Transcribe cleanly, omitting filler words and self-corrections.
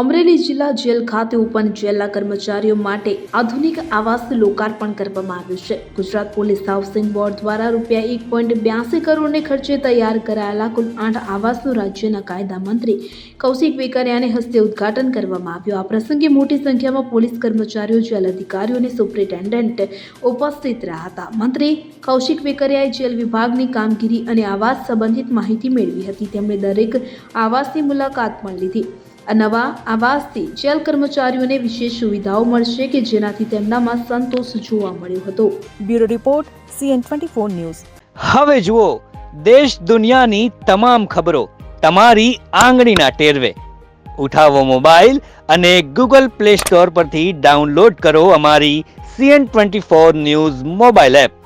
અમરેલી જિલ્લા જેલ ખાતે ઓપન જેલના કર્મચારીઓ માટે આધુનિક આવાસનું લોકાર્પણ કરવામાં આવ્યું છે. ગુજરાત પોલીસ હાઉસિંગ બોર્ડ દ્વારા રૂપિયા 1.82 કરોડને ખર્ચે તૈયાર કરાયેલા કુલ 8 આવાસનું રાજ્યના કાયદા મંત્રી કૌશિક વેકરિયાને હસ્તે ઉદ્ઘાટન કરવામાં આવ્યું. આ પ્રસંગે મોટી સંખ્યામાં પોલીસ કર્મચારીઓ, જેલ અધિકારીઓ અને સુપ્રિન્ટેન્ડન્ટ ઉપસ્થિત રહ્યા હતા. મંત્રી કૌશિક વેકરિયાએ જેલ વિભાગની કામગીરી અને આવાસ સંબંધિત માહિતી મેળવી હતી. તેમણે દરેક આવાસની મુલાકાત પણ લીધી. આ નવા આવાસથી જેલ કર્મચારીઓને વિશેષ સુવિધાઓ મળશે કે જેનાથી તેમનામાં સંતોષ જોવા મળ્યો હતો. Bureau report CN24 news. હવે જુઓ દેશ દુનિયાની તમામ ખબરો તમારી આંગળીના ટેરવે. ઉઠાવો મોબાઈલ અને Google Play Store પરથી ડાઉનલોડ કરો અમારી CN24 ન્યૂઝ મોબાઈલ એપ.